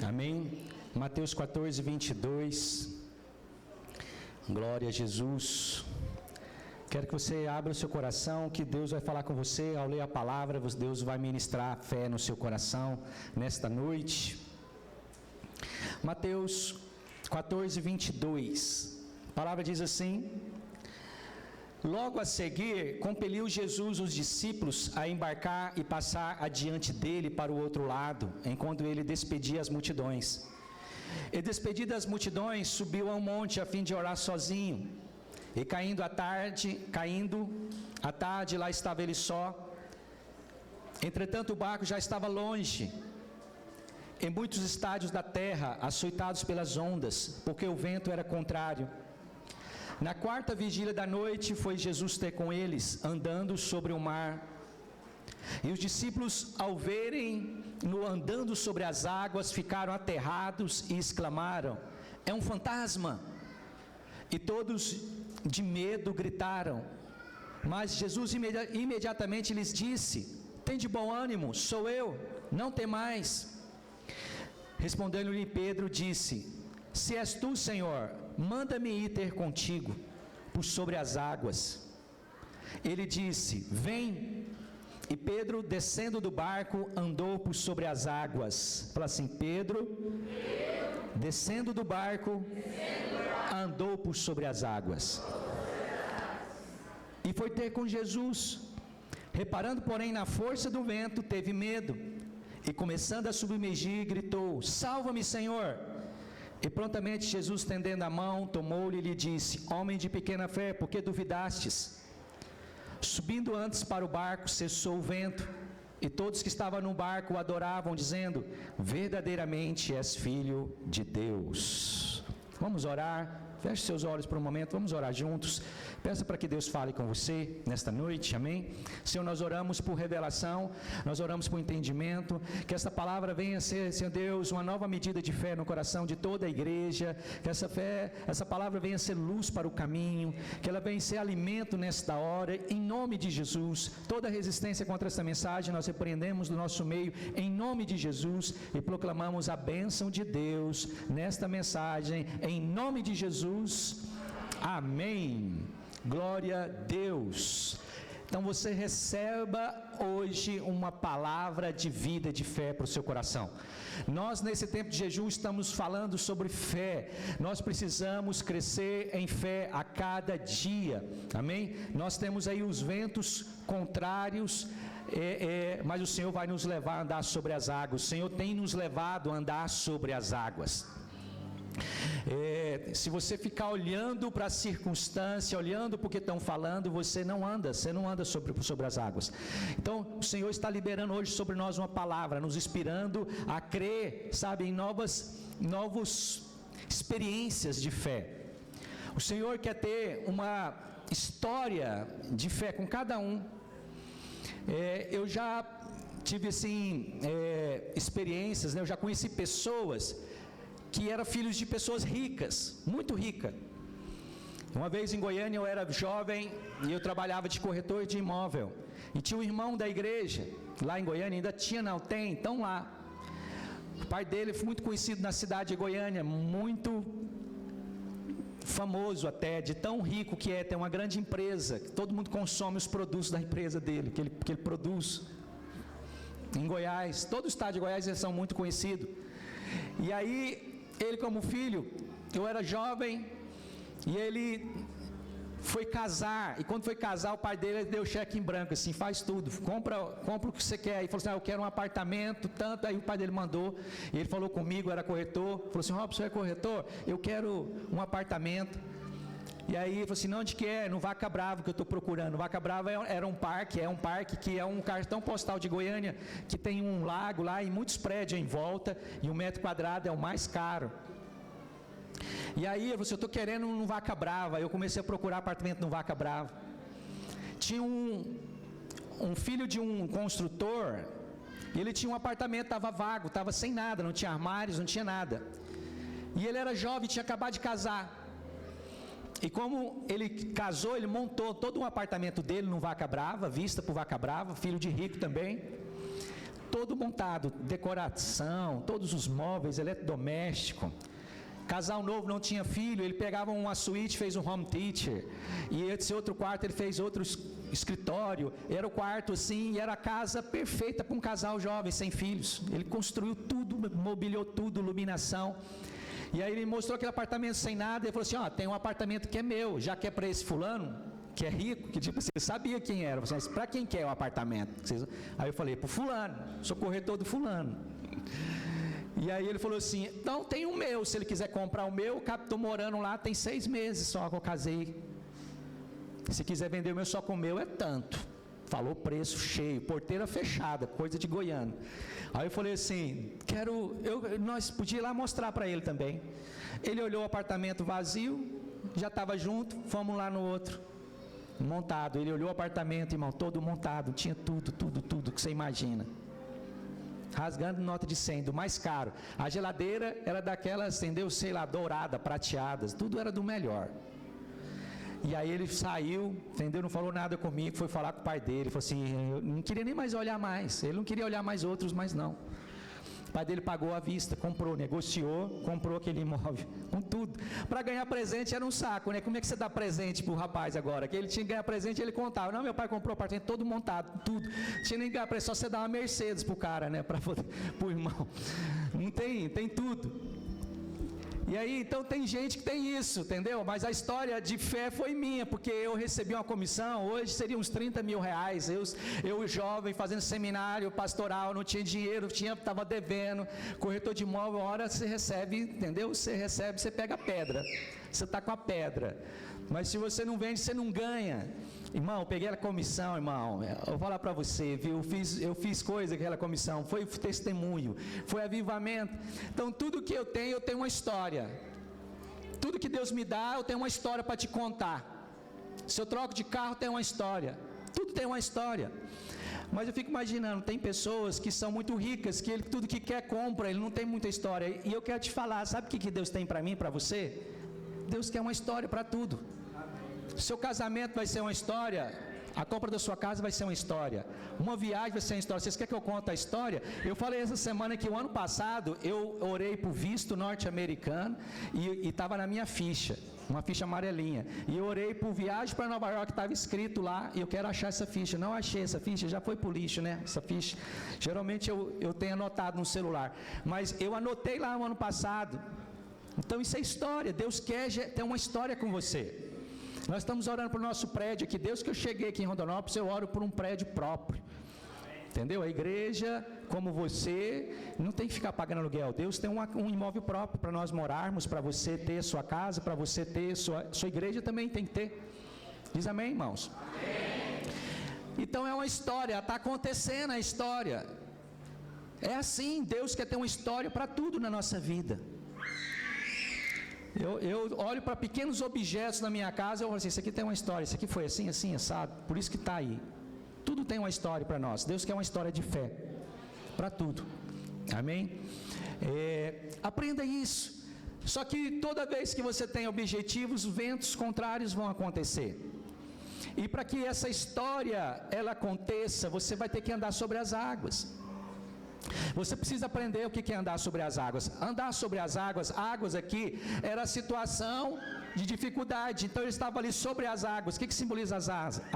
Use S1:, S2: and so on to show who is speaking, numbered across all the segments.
S1: Amém? Mateus 14, 22. Glória a Jesus. Quero que você abra o seu coração, que Deus vai falar com você. Ao ler a palavra, Deus vai ministrar fé no seu coração nesta noite. Mateus 14, 22. A palavra diz assim: logo a seguir, compeliu Jesus os discípulos a embarcar e passar adiante dele para o outro lado, enquanto ele despedia as multidões. E despedidas as multidões, subiu a um monte a fim de orar sozinho. E caindo a tarde, lá estava ele só. Entretanto o barco já estava longe, em muitos estádios da terra, açoitados pelas ondas, porque o vento era contrário. Na quarta vigília da noite, foi Jesus ter com eles, andando sobre o mar. E os discípulos, ao verem-no andando sobre as águas, ficaram aterrados e exclamaram: é um fantasma! E todos de medo gritaram. Mas Jesus imediatamente lhes disse: tende bom ânimo, sou eu, não temais. Respondendo-lhe Pedro, disse: se és tu, Senhor, manda-me ir ter contigo por sobre as águas. Ele disse: vem. E Pedro, descendo do barco, andou por sobre as águas. Fala assim: Pedro, descendo do barco, andou por sobre as águas. E foi ter com Jesus. Reparando, porém, na força do vento, teve medo. E começando a submergir, gritou: salva-me, Senhor! E prontamente Jesus, estendendo a mão, tomou-lhe e lhe disse: homem de pequena fé, por que duvidastes? Subindo antes para o barco, cessou o vento, e todos que estavam no barco o adoravam, dizendo: verdadeiramente és filho de Deus. Vamos orar. Feche seus olhos por um momento, vamos orar juntos. Peça para que Deus fale com você nesta noite, amém? Senhor, nós oramos por revelação, nós oramos por entendimento, que essa palavra venha ser, Senhor Deus, uma nova medida de fé no coração de toda a igreja, que essa palavra venha ser luz para o caminho, que ela venha ser alimento nesta hora, em nome de Jesus. Toda resistência contra essa mensagem nós repreendemos do nosso meio, em nome de Jesus, e proclamamos a bênção de Deus nesta mensagem, em nome de Jesus. Amém. Glória a Deus. Então você receba hoje uma palavra de vida, de fé para o seu coração. Nós nesse tempo de jejum estamos falando sobre fé. Nós precisamos crescer em fé a cada dia. Amém? Nós temos aí os ventos contrários, mas o Senhor vai nos levar a andar sobre as águas. O Senhor tem nos levado a andar sobre as águas. Se você ficar olhando para a circunstância, olhando para o que estão falando, você não anda sobre as águas. Então o Senhor está liberando hoje sobre nós uma palavra, nos inspirando a crer, sabe, em novas experiências de fé. O Senhor quer ter uma história de fé com cada um. Eu já tive assim experiências, né? Eu já conheci pessoas que eram filhos de pessoas ricas, muito ricas. Uma vez em Goiânia eu era jovem e eu trabalhava de corretor de imóvel. E tinha um irmão da igreja, lá em Goiânia, ainda tinha, não tem, então lá. O pai dele foi muito conhecido na cidade de Goiânia, muito famoso até, de tão rico que é, tem uma grande empresa, que todo mundo consome os produtos da empresa dele, que ele produz. Em Goiás, todo o estado de Goiás eles são muito conhecidos. E aí, ele como filho, eu era jovem, e ele foi casar, e quando foi casar, o pai dele deu cheque em branco, assim, faz tudo, compra o que você quer, e falou assim: eu quero um apartamento, tanto. Aí o pai dele mandou, e ele falou comigo, era corretor, falou assim: Robson, você é corretor? Eu quero um apartamento. E aí ele falou assim: não, onde que é? No Vaca Brava que eu estou procurando. Vaca Brava era um parque, que é um cartão postal de Goiânia, que tem um lago lá e muitos prédios em volta, e 1 metro quadrado é o mais caro. E aí ele falou assim: eu estou querendo no Vaca Brava. Eu comecei a procurar apartamento no Vaca Brava. Tinha um filho de um construtor, e ele tinha um apartamento, estava vago, estava sem nada, não tinha armários, não tinha nada. E ele era jovem, tinha acabado de casar. E como ele casou, ele montou todo um apartamento dele no Vaca Brava, vista para o Vaca Brava, filho de rico também. todo montado, decoração, todos os móveis, eletrodoméstico. Casal novo não tinha filho, ele pegava uma suíte, fez um home theater, e esse outro quarto ele fez outro escritório, era o quarto assim, e era a casa perfeita para um casal jovem, sem filhos. Ele construiu tudo, mobiliou tudo, iluminação, e aí ele mostrou aquele apartamento sem nada, ele falou assim, tem um apartamento que é meu, já que é para esse fulano, que é rico, que tipo, você sabia quem era, mas para quem quer o apartamento? Aí eu falei, para o fulano, sou corretor do fulano. E aí ele falou assim, então tem o meu, se ele quiser comprar o meu, estou morando lá, tem 6 meses só que eu casei. Se quiser vender o meu só com o meu é tanto. Falou preço cheio, porteira fechada, coisa de goiano. Aí eu falei assim, nós podíamos ir lá mostrar para ele também. Ele olhou o apartamento vazio, já estava junto, fomos lá no outro, montado. Ele olhou o apartamento, irmão, todo montado, tinha tudo que você imagina. Rasgando nota de 100, do mais caro. A geladeira era daquelas, entendeu? Sei lá, dourada, prateadas, tudo era do melhor. E aí ele saiu, entendeu? Não falou nada comigo, foi falar com o pai dele, falou assim, eu não queria nem mais olhar mais, ele não queria olhar mais outros, mas não. O pai dele pagou à vista, comprou, negociou, comprou aquele imóvel, com tudo. Para ganhar presente era um saco, né? Como é que você dá presente pro rapaz agora? Que ele tinha que ganhar presente, ele contava. Não, meu pai comprou o apartamento todo montado, tudo. Tinha nem que ganhar presente, só você dá uma Mercedes pro cara, né? Pro irmão. Não tem tudo. E aí, então tem gente que tem isso, entendeu? Mas a história de fé foi minha, porque eu recebi uma comissão, hoje seria uns 30 mil reais, eu jovem, fazendo seminário pastoral, não tinha dinheiro, estava devendo, corretor de imóvel, uma hora você recebe, entendeu? Você recebe, você pega a pedra, você está com a pedra, mas se você não vende, você não ganha. Irmão, eu peguei a comissão, irmão, eu vou falar para você, viu? Eu fiz coisa com aquela comissão, foi testemunho, foi avivamento. Então tudo que eu tenho uma história. Tudo que Deus me dá, eu tenho uma história para te contar. Se eu troco de carro, tem uma história. Tudo tem uma história. Mas eu fico imaginando, tem pessoas que são muito ricas, que tudo que quer compra, ele não tem muita história. E eu quero te falar, sabe o que Deus tem para mim, para você? Deus quer uma história para tudo. Seu casamento vai ser uma história, a compra da sua casa vai ser uma história, uma viagem vai ser uma história. Vocês querem que eu conte a história? Eu falei essa semana que o ano passado eu orei por visto norte-americano e estava na minha ficha, uma ficha amarelinha, e eu orei por viagem para Nova York, estava escrito lá, e eu quero achar essa ficha. Não achei essa ficha, já foi pro lixo, né? Essa ficha, geralmente eu tenho anotado no celular, mas eu anotei lá no ano passado. Então isso é história. Deus quer ter uma história com você. Nós estamos orando para o nosso prédio aqui. Deus, que eu cheguei aqui em Rondonópolis, eu oro por um prédio próprio. Entendeu? A igreja, como você, não tem que ficar pagando aluguel. Deus tem um imóvel próprio para nós morarmos, para você ter sua casa, para você ter sua igreja também tem que ter. Diz amém, irmãos? Amém. Então é uma história, está acontecendo a história. É assim, Deus quer ter uma história para tudo na nossa vida. Eu olho para pequenos objetos na minha casa, eu falo assim, isso aqui tem uma história, isso aqui foi assim, assado, por isso que está aí. Tudo tem uma história para nós. Deus quer uma história de fé, para tudo. Amém? Aprenda isso. Só que toda vez que você tem objetivos, ventos contrários vão acontecer. E para que essa história, ela aconteça, você vai ter que andar sobre as águas. Você precisa aprender o que é andar sobre as águas. Andar sobre as águas aqui era a situação de dificuldade. Então ele estava ali sobre as águas. O que simboliza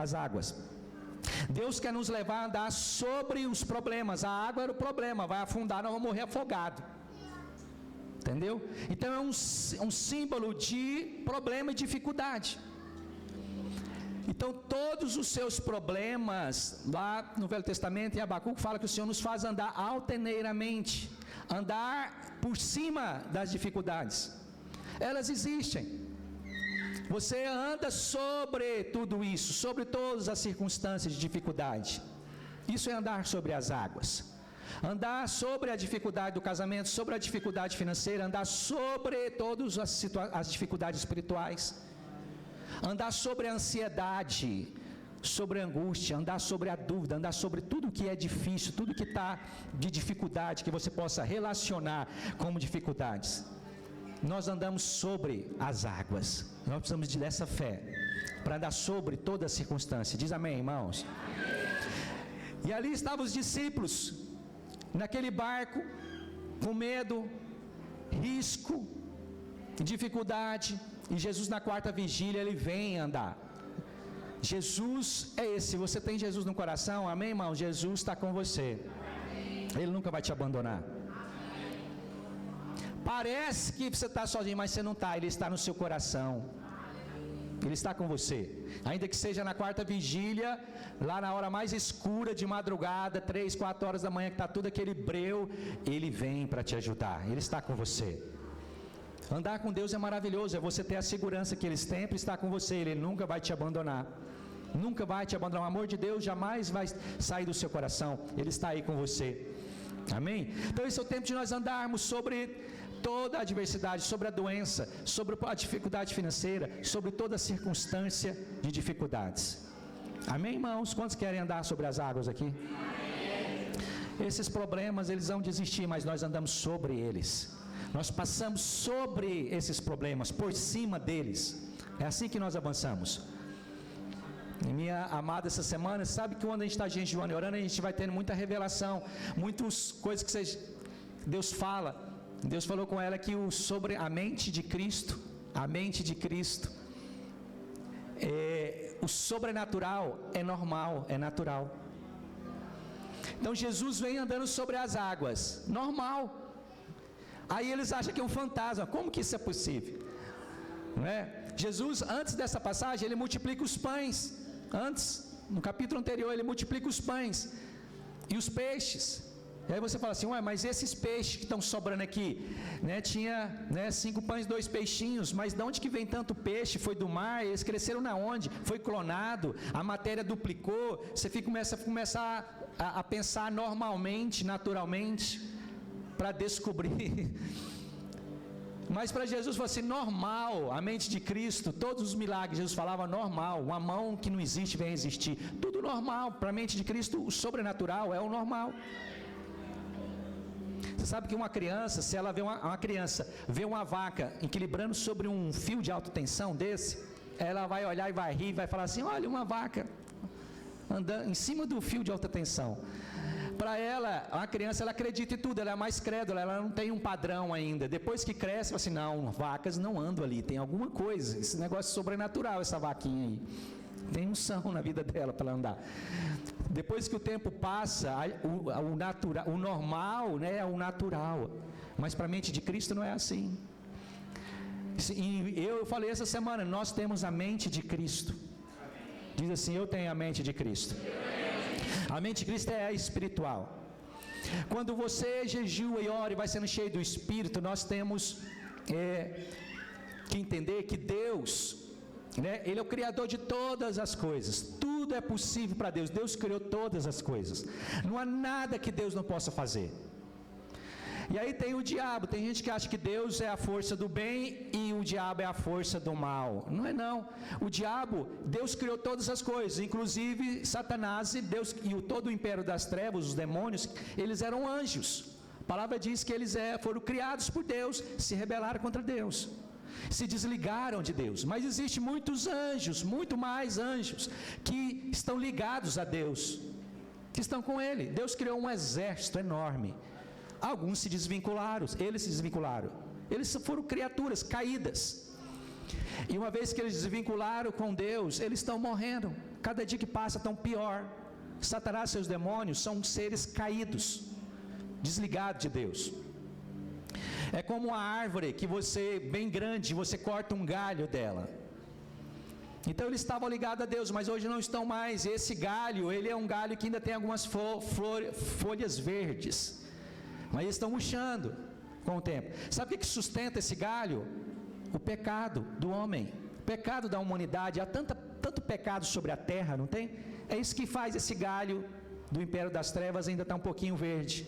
S1: as águas? Deus quer nos levar a andar sobre os problemas. A água era o problema, vai afundar, nós vamos morrer afogado. Entendeu? Então é um símbolo de problema e dificuldade. Então todos os seus problemas, lá no Velho Testamento, em Abacuque, fala que o Senhor nos faz andar altaneiramente, andar por cima das dificuldades. Elas existem. Você anda sobre tudo isso, sobre todas as circunstâncias de dificuldade. Isso é andar sobre as águas. Andar sobre a dificuldade do casamento, sobre a dificuldade financeira, andar sobre todas as dificuldades espirituais. Andar sobre a ansiedade, sobre a angústia, andar sobre a dúvida, andar sobre tudo que é difícil, tudo que está de dificuldade, que você possa relacionar como dificuldades. Nós andamos sobre as águas. Nós precisamos dessa fé para andar sobre toda a circunstância. Diz amém, irmãos? Amém. E ali estavam os discípulos. naquele barco, com medo, risco, dificuldade, e Jesus na quarta vigília, ele vem andar. Jesus é esse, se você tem Jesus no coração, amém, irmão? Jesus está com você, ele nunca vai te abandonar. Parece que você está sozinho, mas você não está, ele está no seu coração, ele está com você, ainda que seja na quarta vigília, lá na hora mais escura de madrugada, 3, 4 horas da manhã, que está tudo aquele breu, ele vem para te ajudar, ele está com você. Andar com Deus é maravilhoso, é você ter a segurança que ele sempre está com você, ele nunca vai te abandonar, nunca vai te abandonar, o amor de Deus jamais vai sair do seu coração, ele está aí com você, amém? Então esse é o tempo de nós andarmos sobre toda a adversidade, sobre a doença, sobre a dificuldade financeira, sobre toda a circunstância de dificuldades, amém, irmãos? Quantos querem andar sobre as águas aqui? Esses problemas, eles vão desistir, mas nós andamos sobre eles, nós passamos sobre esses problemas, por cima deles, é assim que nós avançamos. E minha amada, essa semana, sabe que quando a gente está jejuando e orando, a gente vai tendo muita revelação, muitas coisas que Deus fala. Deus falou com ela que sobre a mente de Cristo, o sobrenatural é normal, é natural. Então Jesus vem andando sobre as águas, normal. Aí eles acham que é um fantasma, como que isso é possível? Não é? Jesus, antes dessa passagem, ele multiplica os pães, antes, no capítulo anterior, ele multiplica os pães e os peixes. E aí você fala assim, ué, mas esses peixes que estão sobrando aqui, né, tinha 5 pães, 2 peixinhos, mas de onde que vem tanto peixe? Foi do mar? Eles cresceram na onde? Foi clonado? A matéria duplicou? Você começa a pensar normalmente, naturalmente, para descobrir. Mas para Jesus foi assim, normal, a mente de Cristo, todos os milagres, Jesus falava normal, uma mão que não existe vem existir, tudo normal, para a mente de Cristo o sobrenatural é o normal. Você sabe que uma criança, se ela vê uma criança, vê uma vaca equilibrando sobre um fio de alta tensão desse, ela vai olhar e vai rir, vai falar assim, olha uma vaca andando em cima do fio de alta tensão. Para ela, a criança, ela acredita em tudo, ela é mais crédula, ela não tem um padrão ainda. Depois que cresce, ela fala assim, não, vacas não andam ali, tem alguma coisa, esse negócio é sobrenatural, essa vaquinha aí. Tem unção na vida dela para ela andar. Depois que o tempo passa, o normal, né, é o natural. Mas para a mente de Cristo não é assim. E eu falei essa semana, nós temos a mente de Cristo. Diz assim, eu tenho a mente de Cristo. A mente de Cristo é espiritual. Quando você jejua e ora e vai sendo cheio do Espírito, nós temos que entender que Deus, né, ele é o Criador de todas as coisas. Tudo é possível para Deus. Deus criou todas as coisas. Não há nada que Deus não possa fazer. E aí tem o diabo. Tem gente que acha que Deus é a força do bem e o diabo é a força do mal. Não é não. O diabo, Deus criou todas as coisas, inclusive Satanás e Deus e todo o império das trevas, os demônios, eles eram anjos. A palavra diz que eles foram criados por Deus, se rebelaram contra Deus, se desligaram de Deus. Mas existem muitos anjos, muito mais anjos, que estão ligados a Deus, que estão com Ele. Deus criou um exército enorme. Alguns se desvincularam, eles foram criaturas caídas, e uma vez que eles desvincularam com Deus, eles estão morrendo, cada dia que passa estão pior. Satanás e seus demônios são seres caídos, desligados de Deus. É como uma árvore que você, bem grande, você corta um galho dela. Então eles estavam ligados a Deus, mas hoje não estão mais. Esse galho, ele é um galho que ainda tem algumas folhas verdes, mas eles estão murchando com o tempo. Sabe o que sustenta esse galho? O pecado do homem, o pecado da humanidade. Há tanto pecado sobre a terra, não tem? É isso que faz esse galho do império das trevas ainda estar um pouquinho verde.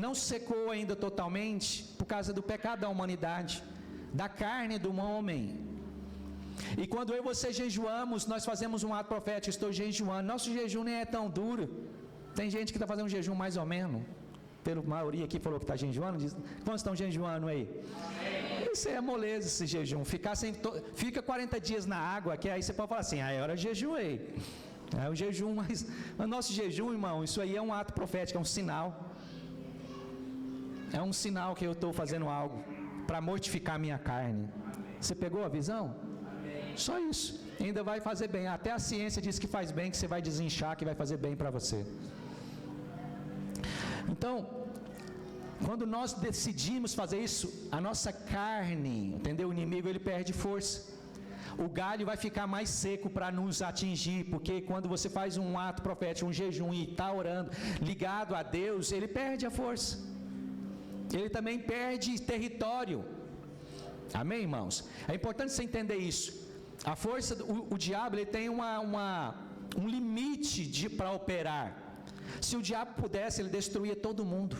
S1: Não secou ainda totalmente por causa do pecado da humanidade, da carne do homem. E quando eu e você jejuamos, nós fazemos um ato profético, estou jejuando. Nosso jejum nem é tão duro. Tem gente que está fazendo um jejum mais ou menos. Pela maioria aqui falou que está jejuando. Quantos estão jejuando aí? Isso é moleza, esse jejum. Fica 40 dias na água, que aí você pode falar assim, eu jejuei. É o jejum, mas o nosso jejum, irmão, isso aí é um ato profético, é um sinal. é um sinal que eu estou fazendo algo para mortificar a minha carne. Você pegou a visão? Só isso. Ainda vai fazer bem. Até a ciência diz que faz bem, que você vai desinchar, que vai fazer bem para você. Então, quando nós decidimos fazer isso, a nossa carne, entendeu? O inimigo, ele perde força. O galho vai ficar mais seco para nos atingir, porque quando você faz um ato profético, um jejum e está orando, ligado a Deus, ele perde a força. Ele também perde território. Amém, irmãos? É importante você entender isso. A força, o diabo, ele tem um limite para operar. Se o diabo pudesse, ele destruía todo mundo.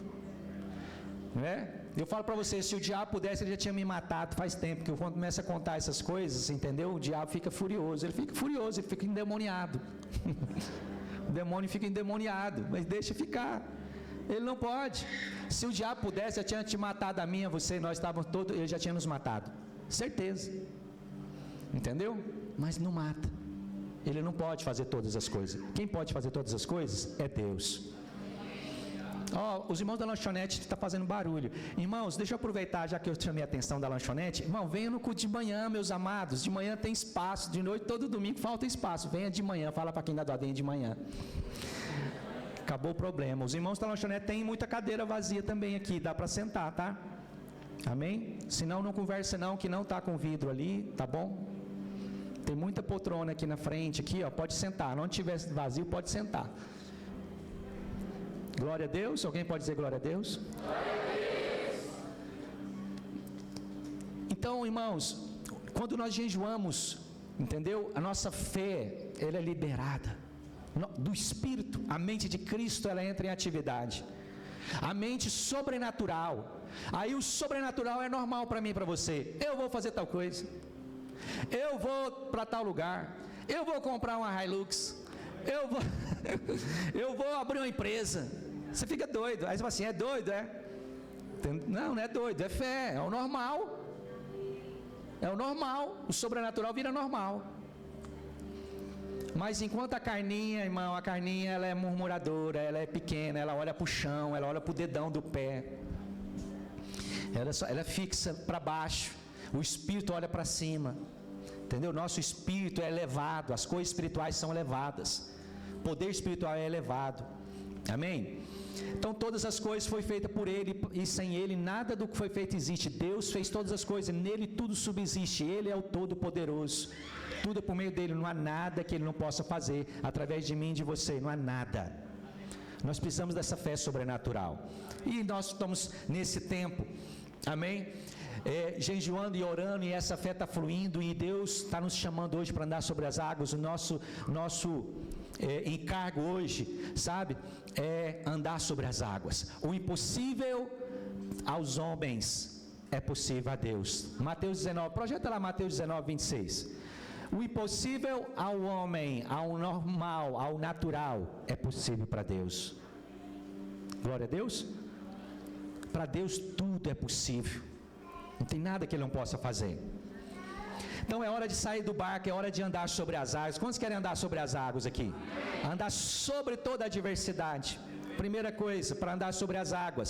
S1: Né? Eu falo para você, se o diabo pudesse, ele já tinha me matado faz tempo, que quando começa a contar essas coisas, entendeu? O diabo fica furioso, ele fica endemoniado. O demônio fica endemoniado, mas deixa ficar. Ele não pode. Se o diabo pudesse, já tinha te matado a mim, a você, nós estávamos todos, ele já tinha nos matado. Certeza. Entendeu? Mas não mata. Ele não pode fazer todas as coisas. Quem pode fazer todas as coisas é Deus. Os irmãos da lanchonete estão fazendo barulho. Irmãos, deixa eu aproveitar, já que eu chamei a atenção da lanchonete. Irmão, venha no culto de manhã, meus amados. De manhã tem espaço, de noite, todo domingo falta espaço. Venha de manhã, fala para quem dá dó, venha de manhã. Acabou o problema. Os irmãos da lanchonete têm muita cadeira vazia também aqui, dá para sentar, tá? Amém? Senão não conversa não, que não está com vidro ali, tá bom? Tem muita poltrona aqui na frente, aqui, ó, pode sentar. Não tiver vazio, pode sentar. Glória a Deus. Alguém pode dizer glória a Deus? Glória a Deus. Então, irmãos, quando nós jejuamos, entendeu? A nossa fé, ela é liberada do Espírito. A mente de Cristo, ela entra em atividade. A mente sobrenatural. Aí o sobrenatural é normal para mim e para você. Eu vou fazer tal coisa. Eu vou para tal lugar. Eu vou comprar uma Hilux. Eu vou abrir uma empresa. Você fica doido. Aí você fala assim, é doido, é? Não, não é doido, é fé, é o normal. É o normal. O sobrenatural vira normal. Mas enquanto a carninha, irmão, a carninha, ela é murmuradora, ela é pequena, ela olha para o chão, ela olha para o dedão do pé. Ela fixa para baixo. O espírito olha para cima. Entendeu? Nosso espírito é elevado, as coisas espirituais são elevadas. O poder espiritual é elevado. Amém? Então todas as coisas foram feitas por Ele, e sem Ele nada do que foi feito existe. Deus fez todas as coisas, nele tudo subsiste. Ele é o Todo-Poderoso. Tudo é por meio dele, não há nada que Ele não possa fazer. Através de mim e de você, não há nada. Nós precisamos dessa fé sobrenatural. E nós estamos nesse tempo, amém? Jejuando e orando, e essa fé está fluindo, e Deus está nos chamando hoje para andar sobre as águas. O nosso encargo hoje, sabe, é andar sobre as águas. O impossível aos homens é possível a Deus. Mateus 19, projeta lá Mateus 19, 26. O impossível ao homem, ao normal, ao natural, é possível para Deus. Glória a Deus. Para Deus tudo é possível. Não tem nada que Ele não possa fazer. Então é hora de sair do barco, é hora de andar sobre as águas. Quantos querem andar sobre as águas aqui? Andar sobre toda a adversidade. Primeira coisa, para andar sobre as águas.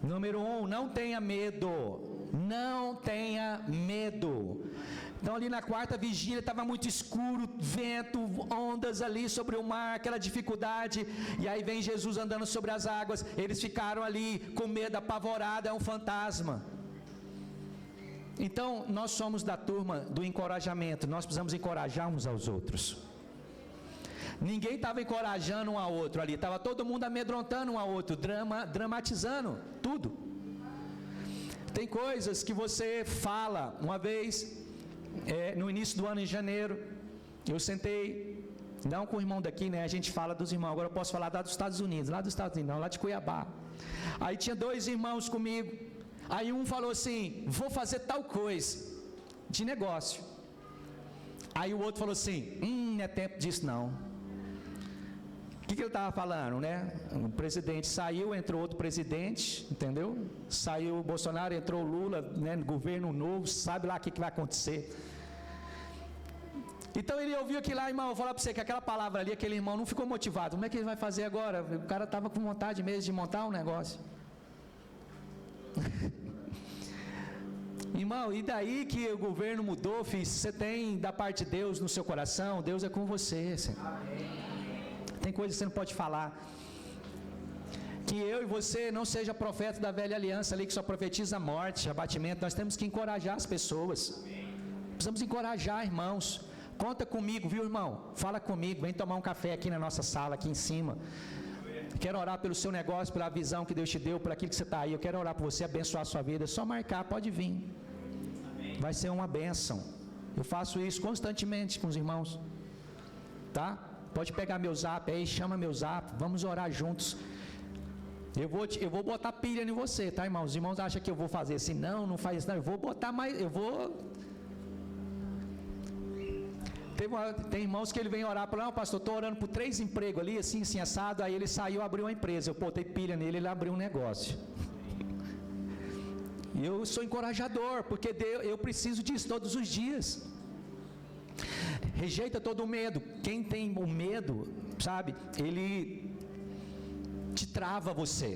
S1: Número 1, não tenha medo. Não tenha medo. Então ali na quarta vigília estava muito escuro, vento, ondas ali sobre o mar, aquela dificuldade. E aí vem Jesus andando sobre as águas. Eles ficaram ali com medo, apavorado, é um fantasma. Então, nós somos da turma do encorajamento, nós precisamos encorajar uns aos outros. Ninguém estava encorajando um ao outro ali, estava todo mundo amedrontando um ao outro, dramatizando tudo. Tem coisas que você fala. Uma vez, no início do ano, em janeiro, eu sentei, não com o irmão daqui, né? A gente fala dos irmãos, agora eu posso falar lá dos Estados Unidos, não, lá de Cuiabá. Aí tinha 2 irmãos comigo. Aí um falou assim, vou fazer tal coisa, de negócio. Aí o outro falou assim, não é tempo disso não. O que ele estava falando, né? O presidente saiu, entrou outro presidente, entendeu? Saiu o Bolsonaro, entrou o Lula, né? Governo novo, sabe lá o que vai acontecer. Então ele ouviu aquilo lá, irmão, eu vou falar para você que aquela palavra ali, aquele irmão não ficou motivado. Como é que ele vai fazer agora? O cara estava com vontade mesmo de montar um negócio. Irmão, e daí que o governo mudou, filho? Você tem da parte de Deus no seu coração, Deus é com você. Tem coisas que você não pode falar. Que eu e você não seja profeta da velha aliança ali, que só profetiza morte, abatimento. Nós temos que encorajar as pessoas. Precisamos encorajar, irmãos. Conta comigo, viu, irmão? Fala comigo, vem tomar um café aqui na nossa sala, aqui em cima. Quero orar pelo seu negócio, pela visão que Deus te deu, por aquilo que você está aí. Eu quero orar por você, abençoar a sua vida. É só marcar, pode vir. Vai ser uma bênção. Eu faço isso constantemente com os irmãos. Tá? Pode pegar meu zap aí, chama meu zap, vamos orar juntos. Eu vou botar pilha em você, tá, irmãos? Os irmãos acham que eu vou fazer assim, não faz isso, não. Eu vou botar mais, Tem irmãos que ele vem orar para, não, pastor, estou orando por 3 empregos ali, assim, assado. Aí ele saiu, abriu uma empresa. Eu botei pilha nele, ele abriu um negócio. E eu sou encorajador, porque eu preciso disso todos os dias. Rejeita todo o medo. Quem tem o medo, sabe, ele te trava você.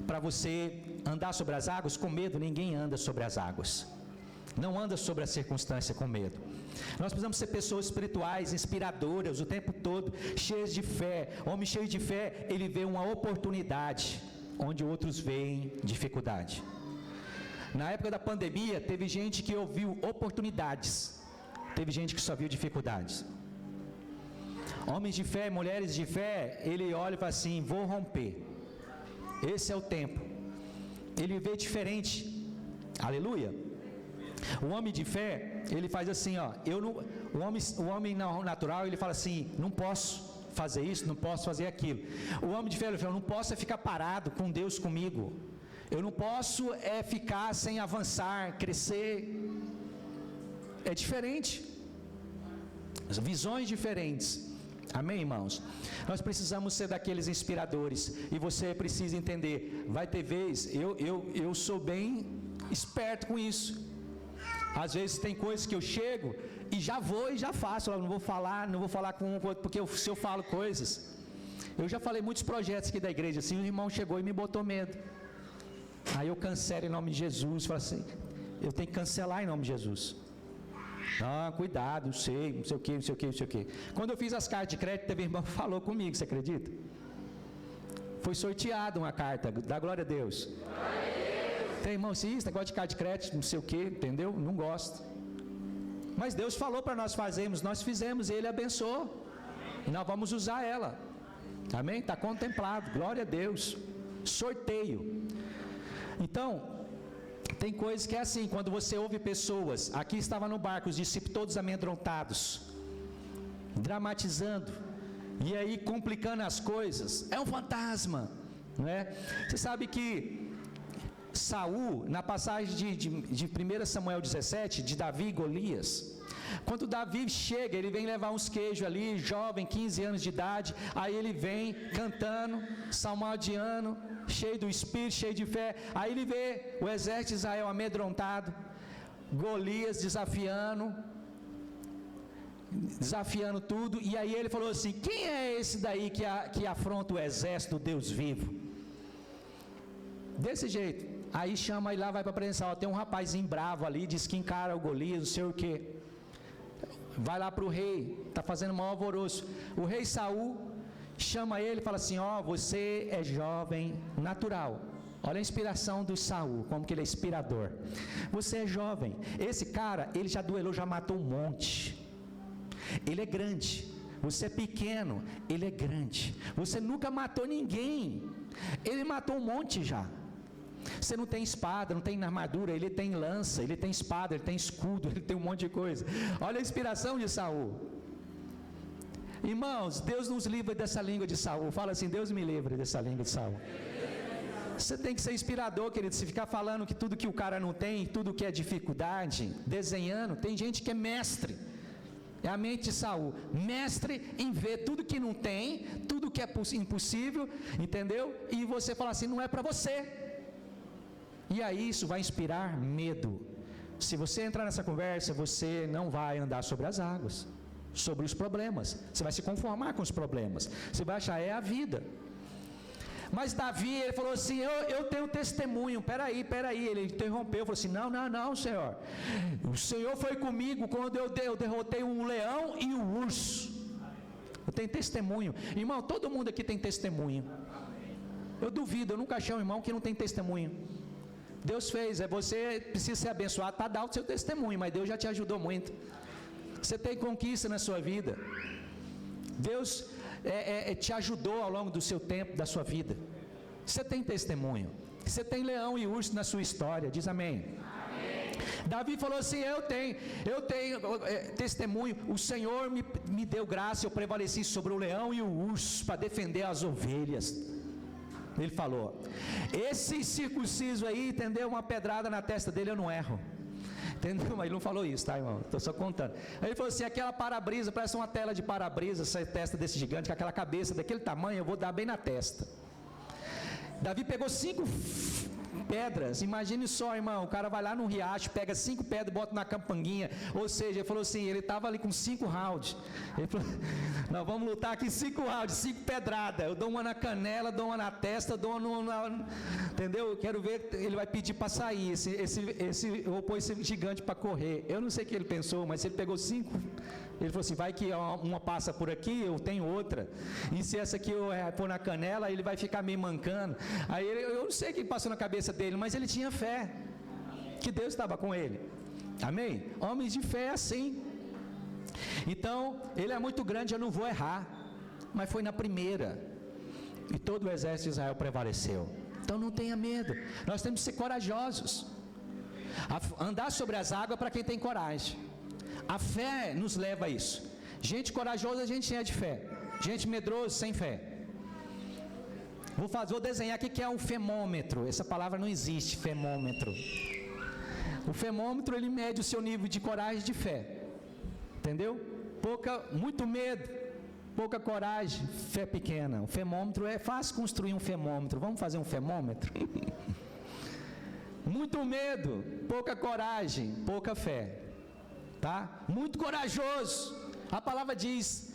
S1: Para você andar sobre as águas, com medo, ninguém anda sobre as águas. Não anda sobre a circunstância com medo. Nós precisamos ser pessoas espirituais, inspiradoras, o tempo todo, cheias de fé. Homem cheio de fé, ele vê uma oportunidade, onde outros veem dificuldade. Na época da pandemia, teve gente que ouviu oportunidades, teve gente que só viu dificuldades. Homens de fé, mulheres de fé, ele olha e fala assim, vou romper. Esse é o tempo. Ele vê diferente. Aleluia. O homem de fé, ele faz assim, ó, o homem natural, ele fala assim, não posso fazer isso, não posso fazer aquilo. O homem de fé, ele fala, não posso ficar parado com Deus comigo. Eu não posso ficar sem avançar, crescer. É diferente. Visões diferentes. Amém, irmãos? Nós precisamos ser daqueles inspiradores. E você precisa entender, vai ter vez, eu sou bem esperto com isso. Às vezes tem coisas que eu chego e já vou e já faço. Eu não vou falar com um, porque se eu falo coisas. Eu já falei muitos projetos aqui da igreja assim, o irmão chegou e me botou medo. Aí eu cancelo em nome de Jesus. Falo assim, eu tenho que cancelar em nome de Jesus. Não, cuidado, não sei o que. Quando eu fiz as cartas de crédito, teve irmão que falou comigo, você acredita? Foi sorteado uma carta, dá glória a Deus. Tem irmão, se isso, negócio de carta de crédito, não sei o que, entendeu? Não gosto. Mas Deus falou para nós fazermos, nós fizemos, e Ele abençoou. E nós vamos usar ela. Amém? Está contemplado, glória a Deus. Sorteio. Então, tem coisas que é assim, quando você ouve pessoas, aqui estava no barco, os discípulos todos amedrontados, dramatizando, e aí complicando as coisas, é um fantasma, não é? Você sabe que Saul, na passagem de 1 Samuel 17, de Davi e Golias, quando Davi chega, ele vem levar uns queijos ali, jovem, 15 anos de idade, aí ele vem cantando, salmodiando, cheio do Espírito, cheio de fé, aí ele vê o exército de Israel amedrontado, Golias desafiando tudo, e aí ele falou assim, quem é esse daí que afronta o exército do Deus vivo? Desse jeito, aí chama e lá vai para a presença, tem um rapazinho bravo ali, diz que encara o Golias, não sei o que, vai lá para o rei, está fazendo maior alvoroço, o rei Saul chama ele e fala assim, você é jovem natural, olha a inspiração do Saul, como que ele é inspirador, você é jovem, esse cara, ele já duelou, já matou um monte, ele é grande, você é pequeno, ele é grande, você nunca matou ninguém, ele matou um monte já, você não tem espada, não tem armadura, ele tem lança, ele tem espada, ele tem escudo, ele tem um monte de coisa, olha a inspiração de Saul. Irmãos, Deus nos livra dessa língua de Saul, fala assim, Deus me livre dessa língua de Saul. Você tem que ser inspirador, querido, se ficar falando que tudo que o cara não tem, tudo que é dificuldade, desenhando, tem gente que é mestre, é a mente de Saul, mestre em ver tudo que não tem, tudo que é impossível, entendeu? E você fala assim, não é para você, e aí isso vai inspirar medo. Se você entrar nessa conversa, você não vai andar sobre as águas, sobre os problemas, você vai se conformar com os problemas, você vai achar, é a vida. Mas Davi, ele falou assim, eu tenho testemunho, peraí, ele interrompeu, falou assim, não, Senhor, o Senhor foi comigo quando eu derrotei um leão e um urso, eu tenho testemunho. Irmão, todo mundo aqui tem testemunho, eu duvido, eu nunca achei um irmão que não tem testemunho. Deus fez, você precisa ser abençoado para dar o seu testemunho, mas Deus já te ajudou muito, você tem conquista na sua vida, Deus te ajudou ao longo do seu tempo, da sua vida, você tem testemunho, você tem leão e urso na sua história, diz amém. Davi falou assim, eu tenho testemunho, o Senhor me deu graça, eu prevaleci sobre o leão e o urso, para defender as ovelhas. Ele falou, esse circunciso aí, entendeu, uma pedrada na testa dele, eu não erro. Entendeu? Mas ele não falou isso, tá, irmão? Estou só contando. Aí ele falou assim, aquela para-brisa, parece uma tela de para-brisa, essa testa desse gigante, com aquela cabeça daquele tamanho, eu vou dar bem na testa. Davi pegou 5 pedras, imagine só, irmão, o cara vai lá no riacho, pega 5 pedras, bota na campanguinha, ou seja, ele falou assim, ele estava ali com 5 rounds, ele falou, nós vamos lutar aqui 5 rounds, 5 pedradas, eu dou uma na canela, dou uma na testa, dou uma entendeu, eu quero ver, ele vai pedir para sair, eu vou pôr esse gigante para correr, eu não sei o que ele pensou, mas ele pegou 5, ele falou assim, vai que uma passa por aqui, eu tenho outra, e se essa aqui eu pôr na canela, ele vai ficar meio mancando, aí eu não sei o que passou na cabeça dele, mas ele tinha fé, que Deus estava com ele, amém? Homens de fé é assim, então, ele é muito grande, eu não vou errar, mas foi na primeira, e todo o exército de Israel prevaleceu, então não tenha medo, nós temos que ser corajosos, andar sobre as águas para quem tem coragem, a fé nos leva a isso, gente corajosa, gente é de fé, gente medrosa, sem fé. Vou desenhar aqui que é um femômetro, essa palavra não existe, femômetro, o femômetro ele mede o seu nível de coragem e de fé, entendeu? Muito medo, pouca coragem, fé pequena. O femômetro é fácil construir um femômetro, vamos fazer um femômetro? Muito medo, pouca coragem, pouca fé, tá? Muito corajoso, a palavra diz,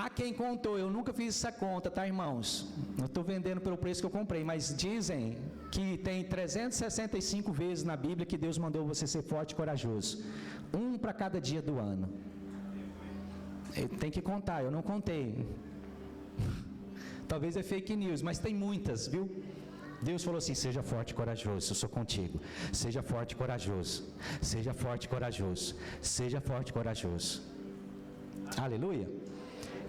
S1: há quem contou, eu nunca fiz essa conta, tá, irmãos? Eu estou vendendo pelo preço que eu comprei, mas dizem que tem 365 vezes na Bíblia que Deus mandou você ser forte e corajoso, um para cada dia do ano. Tem que contar, eu não contei, talvez é fake news, mas tem muitas, viu? Deus falou assim, seja forte e corajoso, eu sou contigo, seja forte e corajoso, seja forte e corajoso, seja forte e corajoso, aleluia.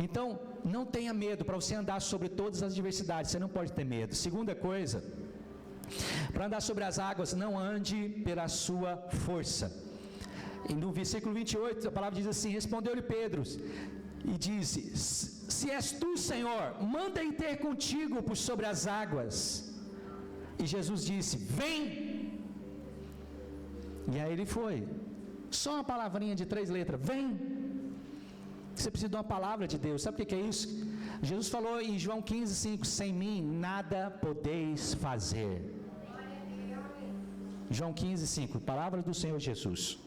S1: Então, não tenha medo, para você andar sobre todas as adversidades, você não pode ter medo. Segunda coisa, para andar sobre as águas, não ande pela sua força. E no versículo 28, a palavra diz assim, respondeu-lhe Pedro, e disse, se és tu, Senhor, manda ir ter contigo por sobre as águas. E Jesus disse, vem. E aí ele foi, só uma palavrinha de 3 letras, vem. Você precisa de uma palavra de Deus, sabe o que é isso? Jesus falou em João 15:5, sem mim nada podeis fazer. João 15:5, palavra do Senhor Jesus.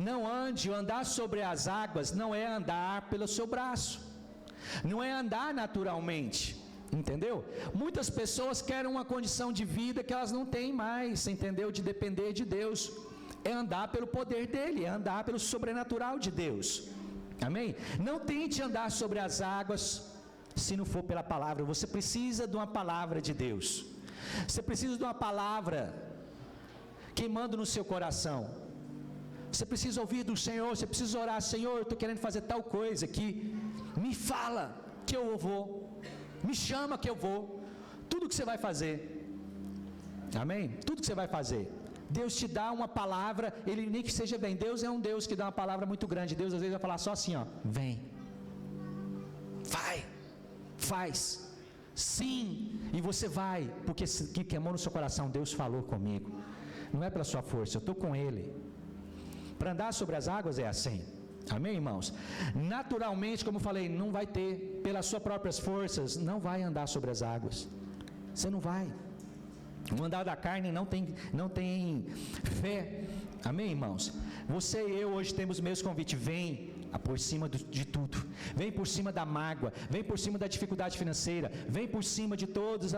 S1: Não ande, andar sobre as águas não é andar pelo seu braço, não é andar naturalmente, entendeu? Muitas pessoas querem uma condição de vida que elas não têm mais, entendeu? De depender de Deus, é andar pelo poder dele, é andar pelo sobrenatural de Deus, amém? Não tente andar sobre as águas se não for pela palavra, você precisa de uma palavra de Deus, você precisa de uma palavra queimando no seu coração, você precisa ouvir do Senhor, você precisa orar, Senhor, eu estou querendo fazer tal coisa aqui, me fala que eu vou, me chama que eu vou, tudo que você vai fazer, amém? Tudo que você vai fazer, Deus te dá uma palavra, ele nem que seja bem, Deus é um Deus que dá uma palavra muito grande, Deus às vezes vai falar só assim, ó, vem, vai, faz, sim, e você vai, porque que queimou no seu coração, Deus falou comigo, não é pela sua força, eu estou com Ele. Para andar sobre as águas é assim, amém, irmãos? Naturalmente, como eu falei, não vai ter, pelas suas próprias forças, não vai andar sobre as águas, você não vai. O andar da carne não tem fé, amém, irmãos? Você e eu hoje temos o mesmo convite, vem, por cima de tudo. Vem por cima da mágoa, vem por cima da dificuldade financeira, vem por cima de todos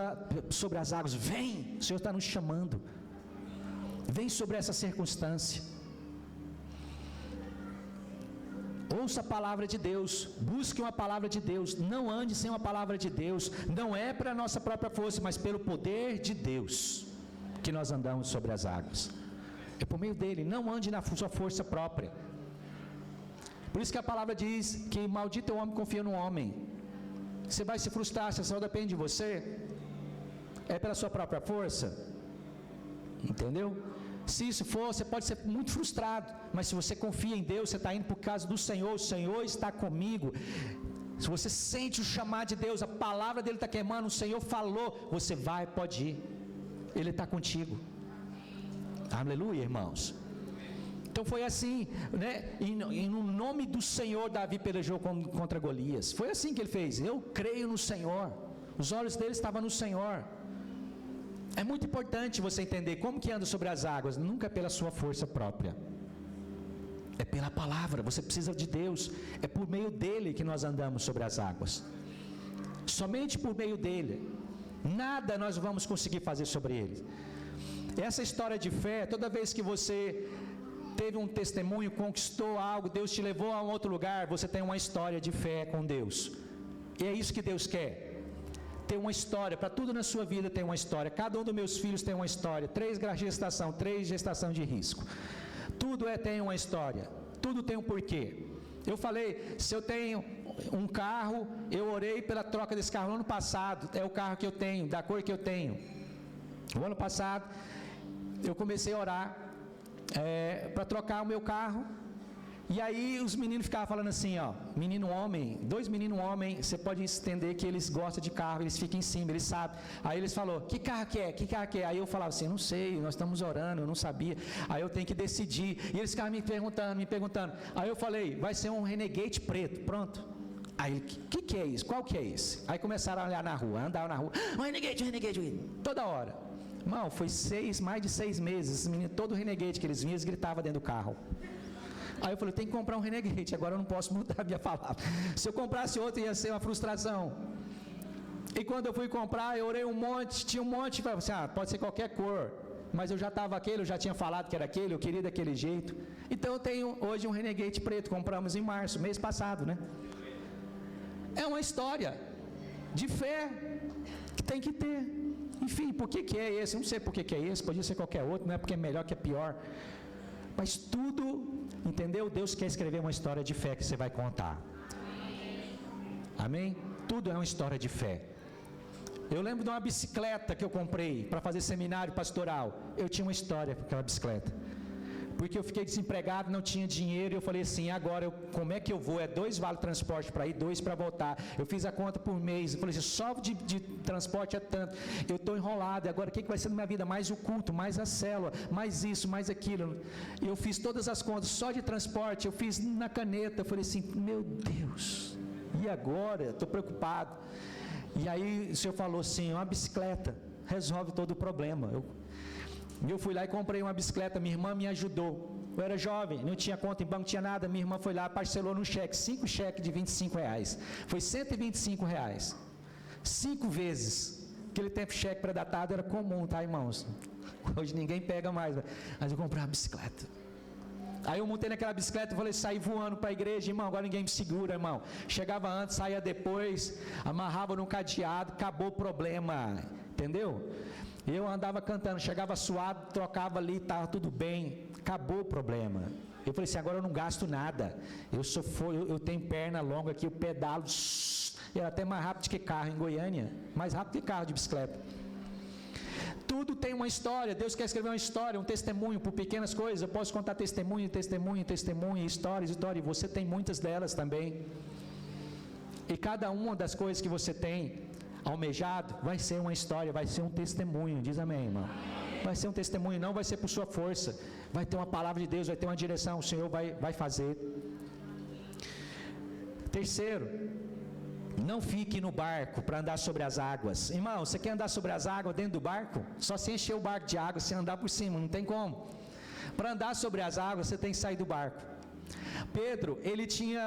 S1: sobre as águas. Vem, o Senhor está nos chamando. Vem sobre essa circunstância. Ouça a palavra de Deus, busque uma palavra de Deus, não ande sem uma palavra de Deus, não é para a nossa própria força, mas pelo poder de Deus, que nós andamos sobre as águas, é por meio dele, não ande na sua força própria. Por isso que a palavra diz que maldito é o homem que confia no homem. Você vai se frustrar, se só depende de você, é pela sua própria força, entendeu? Se isso for, você pode ser muito frustrado, mas se você confia em Deus, você está indo por causa do Senhor, o Senhor está comigo. Se você sente o chamado de Deus, a palavra dele está queimando, o Senhor falou, você vai, pode ir, ele está contigo. Aleluia, irmãos. Então foi assim, né? E no nome do Senhor, Davi pelejou contra Golias. Foi assim que ele fez. Eu creio no Senhor. Os olhos dele estavam no Senhor. É muito importante você entender como que anda sobre as águas. Nunca é pela sua força própria, é pela palavra. Você precisa de Deus, é por meio dele que nós andamos sobre as águas, somente por meio dele. Nada nós vamos conseguir fazer sobre ele. Essa história de fé, toda vez que você teve um testemunho, conquistou algo, Deus te levou a um outro lugar, você tem uma história de fé com Deus, e é isso que Deus quer. Tem uma história, para tudo na sua vida tem uma história. Cada um dos meus filhos tem uma história. 3 gestação, 3 gestação de risco. Tudo tem uma história. Tudo tem um porquê. Eu falei, se eu tenho um carro, eu orei pela troca desse carro no ano passado. É o carro que eu tenho, da cor que eu tenho. No ano passado, eu comecei a orar para trocar o meu carro. E aí os meninos ficavam falando assim, ó, menino homem, 2 meninos homem, você pode entender que eles gostam de carro, eles ficam em cima, eles sabem. Aí eles falaram, que carro que é? Que carro que é? Aí eu falava assim, não sei, nós estamos orando, eu não sabia. Aí eu tenho que decidir. E eles ficavam me perguntando. Aí eu falei, vai ser um Renegade preto, pronto. Aí ele, que é isso? Qual que é esse? Aí começaram a olhar na rua, andar na rua, um Renegade, toda hora. Irmão, foi mais de 6 meses, esses meninos, todo Renegade que eles vinham, eles gritavam dentro do carro. Aí eu falei, tem que comprar um Renegade, agora eu não posso mudar a minha palavra. Se eu comprasse outro, ia ser uma frustração. E quando eu fui comprar, eu orei um monte, tinha um monte, falei assim, pode ser qualquer cor. Mas eu já estava aquele, eu já tinha falado que era aquele, eu queria daquele jeito. Então eu tenho hoje um Renegade preto, compramos em março, mês passado, né? É uma história de fé que tem que ter. Enfim, por que é esse? Eu não sei por que é esse, podia ser qualquer outro, não é porque é melhor que é pior. Mas tudo, entendeu? Deus quer escrever uma história de fé que você vai contar. Amém? Tudo é uma história de fé. Eu lembro de uma bicicleta que eu comprei para fazer seminário pastoral. Eu tinha uma história com aquela bicicleta. Porque eu fiquei desempregado, não tinha dinheiro, e eu falei assim, agora como é que eu vou? É 2 vale transporte para ir, 2 para voltar. Eu fiz a conta por mês, eu falei assim, só de transporte é tanto. Eu estou enrolado, agora o que vai ser na minha vida? Mais o culto, mais a célula, mais isso, mais aquilo. Eu fiz todas as contas, só de transporte, eu fiz na caneta. Eu falei assim, meu Deus, e agora? Estou preocupado. E aí o Senhor falou assim, uma bicicleta resolve todo o problema. Eu fui lá e comprei uma bicicleta, minha irmã me ajudou. Eu era jovem, não tinha conta em banco, não tinha nada. Minha irmã foi lá, parcelou num cheque, 5 cheques de R$25. Foi R$125. 5 vezes. Aquele tempo cheque pré-datado era comum, tá, irmãos? Hoje ninguém pega mais, mas eu comprei uma bicicleta. Aí eu montei naquela bicicleta e falei, saí voando para a igreja, irmão, agora ninguém me segura, irmão. Chegava antes, saía depois, amarrava num cadeado, acabou o problema, entendeu? Eu andava cantando, chegava suado, trocava ali, estava tudo bem, acabou o problema. Eu falei assim, agora eu não gasto nada, eu tenho perna longa aqui, eu pedalo, eu até mais rápido que carro em Goiânia, mais rápido que carro de bicicleta. Tudo tem uma história, Deus quer escrever uma história, um testemunho, por pequenas coisas. Eu posso contar testemunho, histórias, e você tem muitas delas também. E cada uma das coisas que você tem almejado, vai ser uma história, vai ser um testemunho, diz amém, irmão? Vai ser um testemunho, não vai ser por sua força, vai ter uma palavra de Deus, vai ter uma direção, o Senhor vai fazer. Terceiro, não fique no barco para andar sobre as águas. Irmão, você quer andar sobre as águas dentro do barco? Só se encher o barco de água, se andar por cima, não tem como. Para andar sobre as águas, você tem que sair do barco. Pedro, ele tinha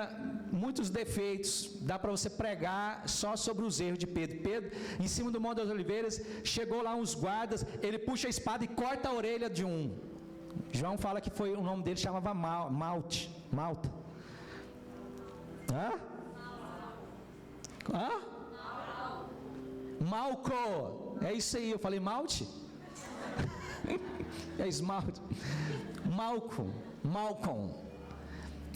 S1: muitos defeitos, dá para você pregar só sobre os erros de Pedro. Pedro, em cima do Monte das Oliveiras, chegou lá uns guardas, ele puxa a espada e corta a orelha de um. João fala que foi, o nome dele chamava Malta. Hã? Hã? Malco, é isso aí, eu falei malte? É esmalte. Malcom.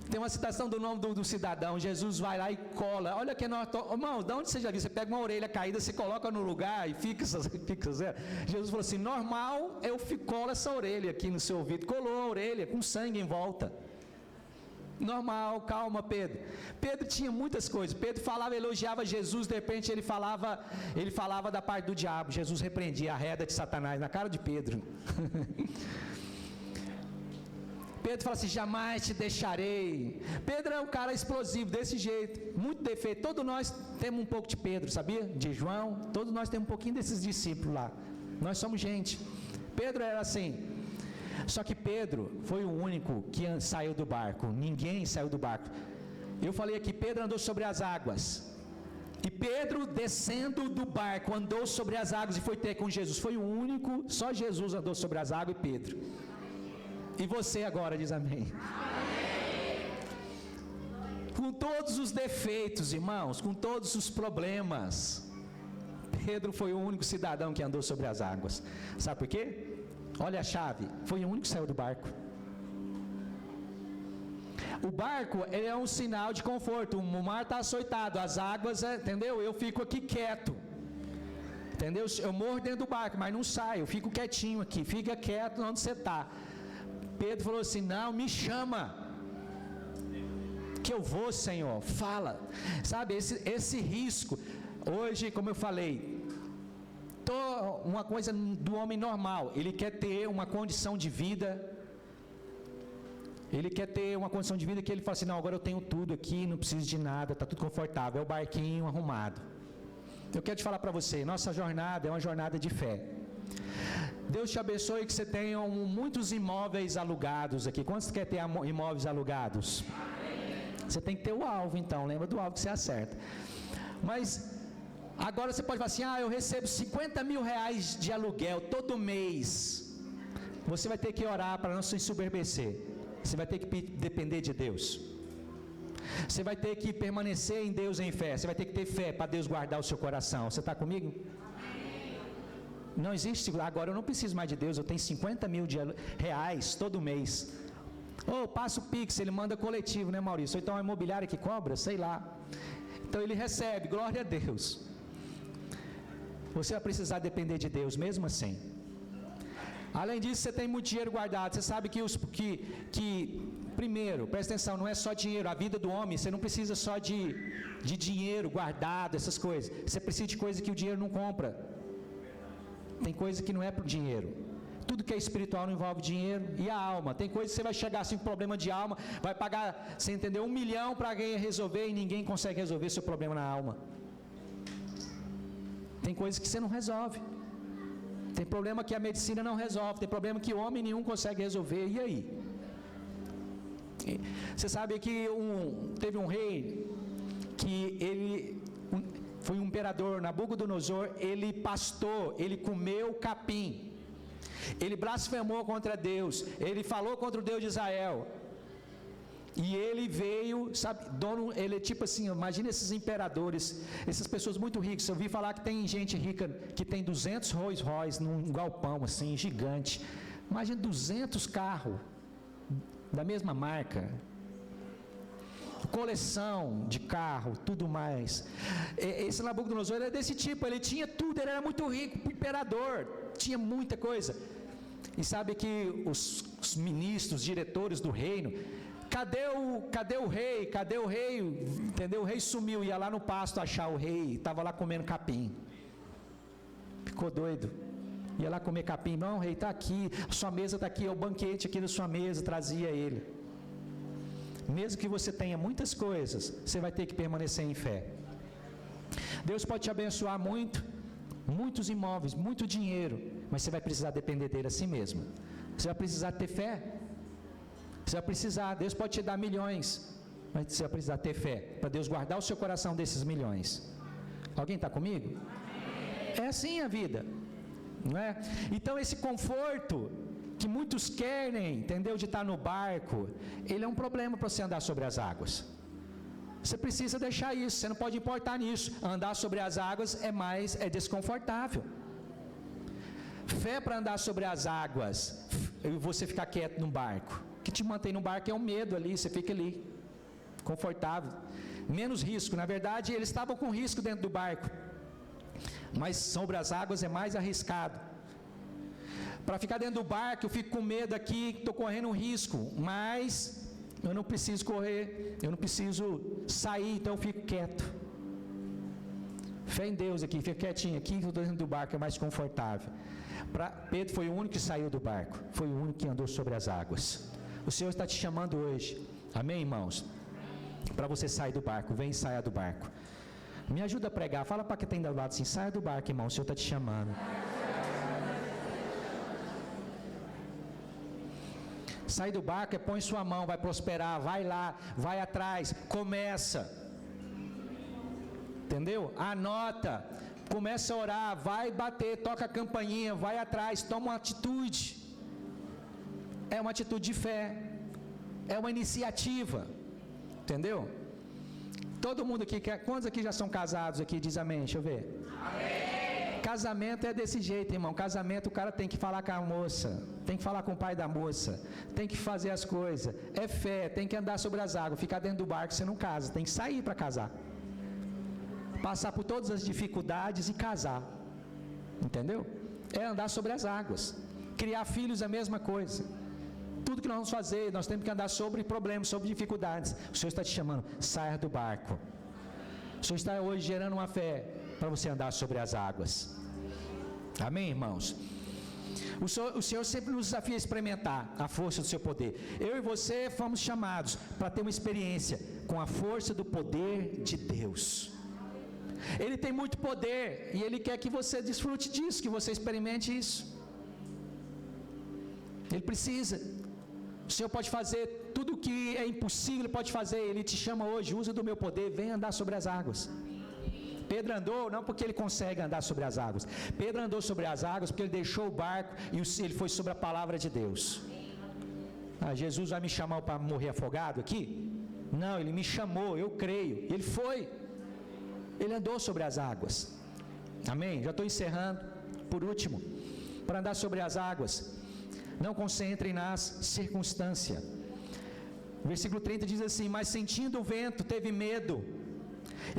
S1: Tem uma citação do nome do cidadão. Jesus vai lá e cola. Olha que nós. Irmão, de onde você já viu? Você pega uma orelha caída, você coloca no lugar e fica zero. Jesus falou assim: normal, eu colo essa orelha aqui no seu ouvido. Colou a orelha com sangue em volta. Normal, calma, Pedro. Pedro tinha muitas coisas. Pedro falava, elogiava Jesus, de repente ele falava da parte do diabo. Jesus repreendia a reda de Satanás na cara de Pedro. Pedro fala assim: jamais te deixarei. Pedro é um cara explosivo, desse jeito, muito defeito. Todos nós temos um pouco de Pedro, sabia? De João, todos nós temos um pouquinho desses discípulos lá. Nós somos gente. Pedro era assim. Só que Pedro foi o único que saiu do barco. Ninguém saiu do barco. Eu falei aqui, Pedro andou sobre as águas. E Pedro, descendo do barco, andou sobre as águas e foi ter com Jesus. Foi o único, só Jesus andou sobre as águas e Pedro. E você agora diz amém. Com todos os defeitos, irmãos, com todos os problemas, Pedro foi o único cidadão que andou sobre as águas. Sabe por quê? Olha a chave, foi o único que saiu do barco. O barco, ele é um sinal de conforto. O mar está açoitado, as águas, entendeu? Eu fico aqui quieto, entendeu? Eu morro dentro do barco, mas não saio, eu fico quietinho aqui. Fica quieto onde você está. Pedro falou assim: não, me chama, que eu vou, Senhor, fala. Sabe, esse risco, hoje, como eu falei, uma coisa do homem normal, ele quer ter uma condição de vida, que ele fala assim: não, agora eu tenho tudo aqui, não preciso de nada, está tudo confortável, é o barquinho arrumado. Eu quero te falar para você, nossa jornada é uma jornada de fé. Deus te abençoe que você tenha muitos imóveis alugados aqui. Quantos quer ter imóveis alugados? Você tem que ter o alvo, então, lembra do alvo que você acerta. Mas agora você pode falar assim: eu recebo 50 mil reais de aluguel todo mês. Você vai ter que orar para não se ensoberbecer. Você vai ter que depender de Deus. Você vai ter que permanecer em Deus em fé. Você vai ter que ter fé para Deus guardar o seu coração. Você está comigo? Não existe, agora eu não preciso mais de Deus, eu tenho 50 mil reais todo mês. Passa o Pix, ele manda coletivo, né, Maurício? Ou então a imobiliária que cobra, sei lá. Então ele recebe, glória a Deus. Você vai precisar depender de Deus mesmo assim. Além disso, você tem muito dinheiro guardado. Você sabe que primeiro, presta atenção, não é só dinheiro. A vida do homem, você não precisa só de dinheiro guardado, essas coisas. Você precisa de coisas que o dinheiro não compra. Tem coisa que não é para o dinheiro. Tudo que é espiritual não envolve dinheiro. E a alma, tem coisa que você vai chegar assim com problema de alma, vai pagar, você entendeu, 1 milhão para alguém resolver e ninguém consegue resolver seu problema na alma. Tem coisas que você não resolve. Tem problema que a medicina não resolve. Tem problema que homem nenhum consegue resolver. E aí? Você sabe que teve um rei que ele foi um imperador, Nabucodonosor. Ele pastou, ele comeu capim. Ele blasfemou contra Deus. Ele falou contra o Deus de Israel. E ele veio, sabe, ele é tipo assim, imagina esses imperadores, essas pessoas muito ricas. Eu ouvi falar que tem gente rica que tem 200 Rolls Royce num galpão assim, gigante. Imagina 200 carros da mesma marca, coleção de carro, tudo mais. Esse Nabucodonosor era desse tipo, ele tinha tudo, ele era muito rico, imperador, tinha muita coisa. E sabe que os ministros, diretores do reino, cadê o rei? Cadê o rei? Entendeu? O rei sumiu, ia lá no pasto achar o rei, estava lá comendo capim. Ficou doido. Ia lá comer capim. Não, o rei está aqui, sua mesa está aqui, é o banquete aqui da sua mesa, trazia ele. Mesmo que você tenha muitas coisas, você vai ter que permanecer em fé. Deus pode te abençoar muito, muitos imóveis, muito dinheiro, mas você vai precisar depender dele a si mesmo. Você vai precisar ter fé. Você vai precisar, Deus pode te dar milhões, mas você vai precisar ter fé, para Deus guardar o seu coração desses milhões. Alguém está comigo? É assim a vida, não é? Então esse conforto que muitos querem, entendeu, de estar no barco, ele é um problema para você andar sobre as águas. Você precisa deixar isso, você não pode importar nisso. Andar sobre as águas é desconfortável. Fé para andar sobre as águas, e você ficar quieto no barco. O que te mantém no barco é o medo ali, você fica ali, confortável. Menos risco, na verdade eles estavam com risco dentro do barco, mas sobre as águas é mais arriscado. Para ficar dentro do barco, eu fico com medo aqui, estou correndo um risco, mas eu não preciso correr, eu não preciso sair, então eu fico quieto. Fé em Deus aqui, fica quietinho aqui, que eu estou dentro do barco, é mais confortável. Pedro foi o único que saiu do barco, foi o único que andou sobre as águas. O Senhor está te chamando hoje, amém, irmãos? Para você sair do barco, vem e saia do barco. Me ajuda a pregar, fala para quem tem do lado assim, saia do barco, irmão, o Senhor está te chamando. Sai do barco, põe sua mão, vai prosperar, vai lá, vai atrás, começa. Entendeu? Anota, começa a orar, vai bater, toca a campainha, vai atrás, toma uma atitude. É uma atitude de fé, é uma iniciativa. Entendeu? Todo mundo aqui quer. Quantos aqui já são casados aqui? Diz amém, deixa eu ver. Amém. Casamento é desse jeito, irmão. Casamento o cara tem que falar com a moça, tem que falar com o pai da moça, tem que fazer as coisas. É fé, tem que andar sobre as águas. Ficar dentro do barco você não casa, tem que sair para casar. Passar por todas as dificuldades e casar. Entendeu? É andar sobre as águas. Criar filhos é a mesma coisa. Tudo que nós vamos fazer, nós temos que andar sobre problemas, sobre dificuldades. O Senhor está te chamando, saia do barco. O Senhor está hoje gerando uma fé para você andar sobre as águas. Amém, irmãos? O Senhor sempre nos desafia a experimentar a força do seu poder. Eu e você fomos chamados para ter uma experiência com a força do poder de Deus. Ele tem muito poder e Ele quer que você desfrute disso, que você experimente isso. Ele precisa. O Senhor pode fazer tudo o que é impossível, Ele pode fazer. Ele te chama hoje, usa do meu poder, vem andar sobre as águas. Pedro andou, não porque ele consegue andar sobre as águas. Pedro andou sobre as águas porque ele deixou o barco e ele foi sobre a palavra de Deus. Jesus vai me chamar para morrer afogado aqui? Não, Ele me chamou, eu creio. Ele foi. Ele andou sobre as águas. Amém? Já estou encerrando. Por último, para andar sobre as águas, não concentre nas circunstâncias. Versículo 30 diz assim: mas sentindo o vento, teve medo,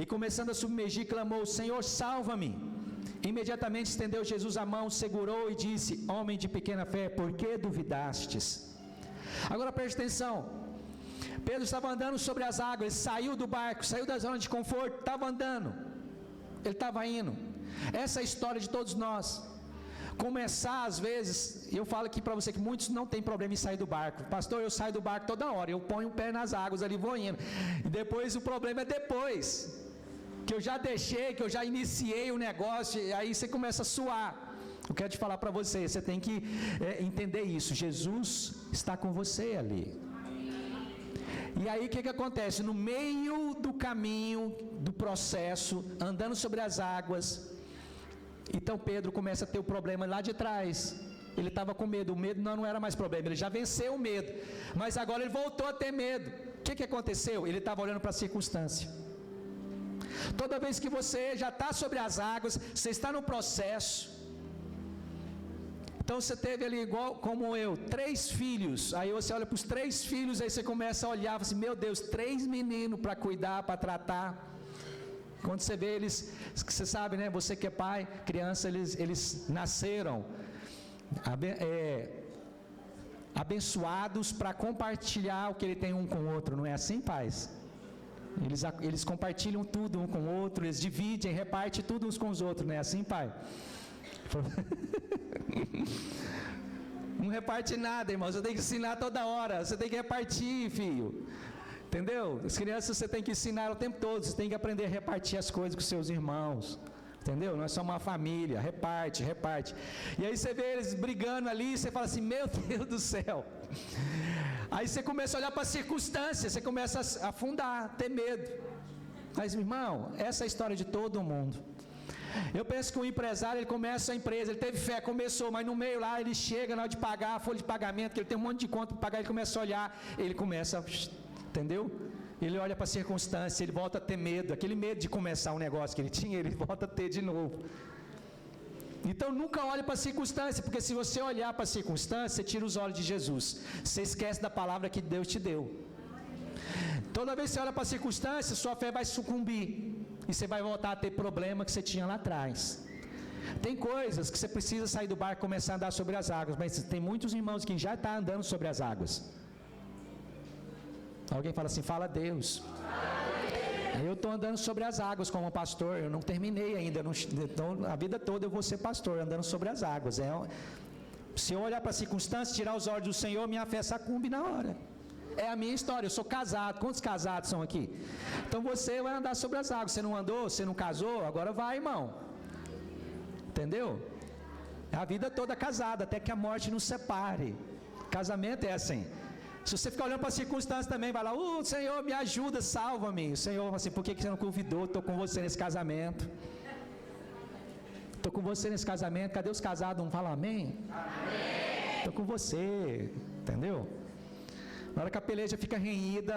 S1: e começando a submergir, clamou: Senhor, salva-me. Imediatamente estendeu Jesus a mão, segurou e disse: homem de pequena fé, por que duvidastes? Agora preste atenção. Pedro estava andando sobre as águas, ele saiu do barco, saiu da zona de conforto, estava andando, ele estava indo. Essa é a história de todos nós. Começar às vezes, eu falo aqui para você que muitos não tem problema em sair do barco. Pastor, eu saio do barco toda hora, eu ponho o pé nas águas ali, vou indo. E depois o problema é depois, que eu já deixei, que eu já iniciei o negócio, e aí você começa a suar. Eu quero te falar para você, você tem que entender isso. Jesus está com você ali. E aí o que acontece? No meio do caminho, do processo, andando sobre as águas, então Pedro começa a ter o problema lá de trás. Ele estava com medo, o medo não era mais problema, ele já venceu o medo, mas agora ele voltou a ter medo. O que aconteceu? Ele estava olhando para a circunstância. Toda vez que você já está sobre as águas, você está no processo. Então você teve ali, igual como eu, 3 filhos. Aí você olha para os 3 filhos, aí você começa a olhar, assim, meu Deus, 3 meninos para cuidar, para tratar. Quando você vê eles, você sabe, né? Você que é pai, criança, eles nasceram abençoados para compartilhar o que ele tem um com o outro. Não é assim, pais? Eles compartilham tudo um com o outro, eles dividem, repartem tudo uns com os outros. Não é assim, pai? Não reparte nada, irmão. Você tem que ensinar toda hora. Você tem que repartir, filho. Entendeu? As crianças você tem que ensinar o tempo todo. Você tem que aprender a repartir as coisas com seus irmãos. Entendeu? Nós somos uma família. Reparte. E aí você vê eles brigando ali. Você fala assim: meu Deus do céu. Aí você começa a olhar para a circunstância, você começa a afundar, ter medo. Mas, irmão, essa é a história de todo mundo. Eu penso que o empresário, ele começa a empresa, ele teve fé, começou, mas no meio lá, ele chega na hora de pagar, a folha de pagamento, que ele tem um monte de conta para pagar, ele começa a olhar, ele começa, entendeu? Ele olha para a circunstância, ele volta a ter medo, aquele medo de começar um negócio que ele tinha, ele volta a ter de novo. Então nunca olhe para a circunstância, porque se você olhar para a circunstância, você tira os olhos de Jesus, você esquece da palavra que Deus te deu. Toda vez que você olha para a circunstância, sua fé vai sucumbir, e você vai voltar a ter problema que você tinha lá atrás. Tem coisas que você precisa sair do barco e começar a andar sobre as águas, mas tem muitos irmãos que já estão andando sobre as águas. Alguém fala assim, fala Deus. Eu estou andando sobre as águas como pastor, eu não terminei ainda, então, a vida toda eu vou ser pastor, andando sobre as águas. Se eu olhar para a circunstância, tirar os olhos do Senhor, minha fé sucumbe na hora. É a minha história, eu sou casado. Quantos casados são aqui? Então você vai andar sobre as águas. Você não andou, você não casou, agora vai, irmão. Entendeu? A vida toda casada, até que a morte nos separe. Casamento é assim. Se você ficar olhando para a circunstância também, vai lá, Senhor, me ajuda, salva-me. O Senhor fala assim, por que você não convidou? Estou com você nesse casamento. Estou com você nesse casamento. Cadê os casados? Não falam amém? Estou com você. Entendeu? Na hora que a peleja fica renhida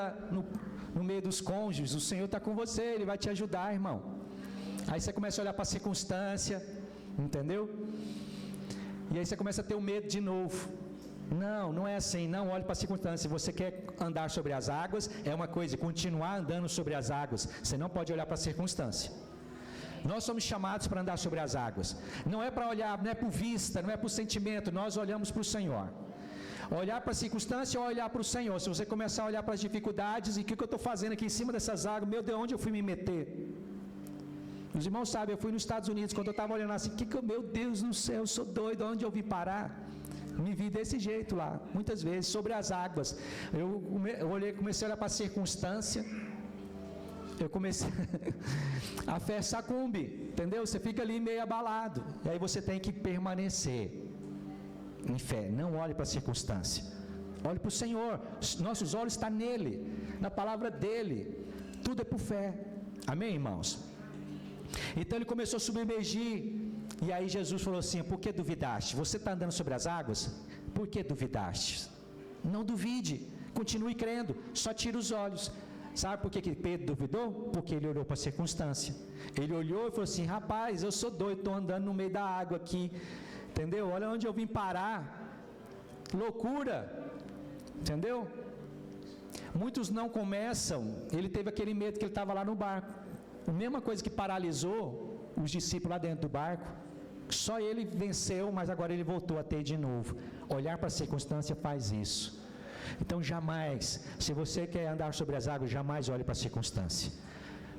S1: no meio dos cônjuges, o Senhor está com você, Ele vai te ajudar, irmão. Aí você começa a olhar para a circunstância, entendeu? E aí você começa a ter o medo de novo. Não é assim, não olhe para a circunstância. Se você quer andar sobre as águas, é uma coisa, continuar andando sobre as águas. Você não pode olhar para a circunstância. Nós somos chamados para andar sobre as águas. Não é para olhar, não é por vista, não é por sentimento, nós olhamos para o Senhor. Olhar para a circunstância ou olhar para o Senhor. Se você começar a olhar para as dificuldades, e o que eu estou fazendo aqui em cima dessas águas, meu Deus, onde eu fui me meter? Os irmãos sabem, eu fui nos Estados Unidos, quando eu estava olhando assim, meu Deus do céu, eu sou doido, onde eu vim parar? Me vi desse jeito lá, muitas vezes, sobre as águas. Eu comecei a olhar para a circunstância, eu comecei, a fé sucumbe, entendeu? Você fica ali meio abalado, e aí você tem que permanecer em fé. Não olhe para a circunstância, olhe para o Senhor. Nossos olhos estão nele, na palavra dele, tudo é por fé, amém, irmãos? Então ele começou a submergir, e aí Jesus falou assim, por que duvidaste? Você está andando sobre as águas? Por que duvidaste? Não duvide, continue crendo, só tira os olhos. Sabe por que Pedro duvidou? Porque ele olhou para a circunstância, ele olhou e falou assim, rapaz, eu sou doido, estou andando no meio da água aqui, entendeu? Olha onde eu vim parar, loucura, entendeu? Muitos não começam, ele teve aquele medo que ele estava lá no barco, a mesma coisa que paralisou os discípulos lá dentro do barco, só ele venceu, mas agora ele voltou a ter de novo. Olhar para a circunstância faz isso. Então jamais, se você quer andar sobre as águas, jamais olhe para a circunstância.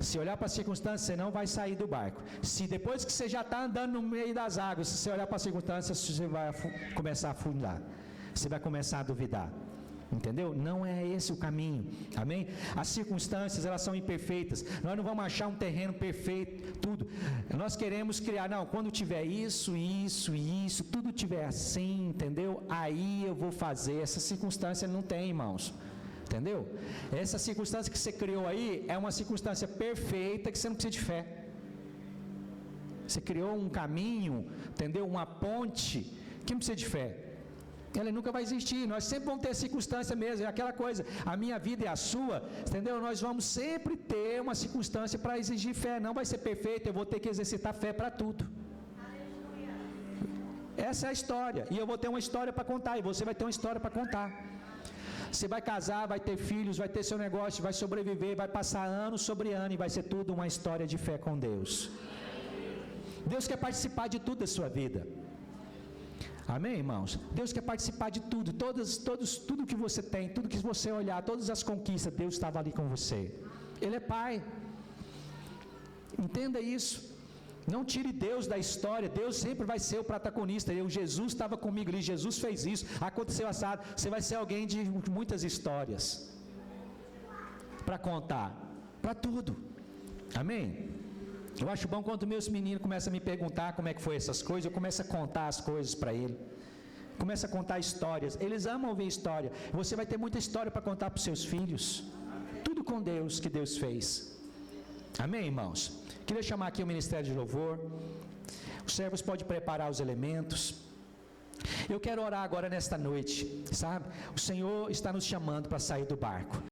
S1: Se olhar para a circunstância, você não vai sair do barco. Se depois que você já está andando no meio das águas, se você olhar para a circunstância, você vai começar a afundar. Você vai começar a duvidar. Entendeu? Não é esse o caminho, amém? As circunstâncias, elas são imperfeitas, nós não vamos achar um terreno perfeito, tudo, nós queremos criar, não, quando tiver isso, tudo tiver assim, entendeu? Aí eu vou fazer. Essa circunstância não tem, irmãos, entendeu? Essa circunstância que você criou aí, é uma circunstância perfeita, que você não precisa de fé, você criou um caminho, entendeu? Uma ponte, que não precisa de fé. Ela nunca vai existir, nós sempre vamos ter circunstância mesmo, é aquela coisa, a minha vida é a sua, entendeu? Nós vamos sempre ter uma circunstância para exigir fé, não vai ser perfeito, eu vou ter que exercitar fé para tudo. Essa é a história, e eu vou ter uma história para contar, e você vai ter uma história para contar. Você vai casar, vai ter filhos, vai ter seu negócio, vai sobreviver, vai passar ano sobre ano, e vai ser tudo uma história de fé com Deus. Deus quer participar de tudo da sua vida. Amém, irmãos? Deus quer participar de tudo, tudo que você tem, tudo que você olhar, todas as conquistas, Deus estava ali com você. Ele é Pai. Entenda isso. Não tire Deus da história, Deus sempre vai ser o protagonista. Jesus estava comigo ali, Jesus fez isso, aconteceu assado. Você vai ser alguém de muitas histórias para contar, para tudo. Amém? Eu acho bom quando meus meninos começam a me perguntar como é que foi essas coisas, eu começo a contar as coisas para ele. Começa a contar histórias. Eles amam ouvir história. Você vai ter muita história para contar para os seus filhos. Tudo com Deus que Deus fez. Amém, irmãos? Queria chamar aqui o Ministério de Louvor. Os servos podem preparar os elementos. Eu quero orar agora nesta noite, sabe? O Senhor está nos chamando para sair do barco.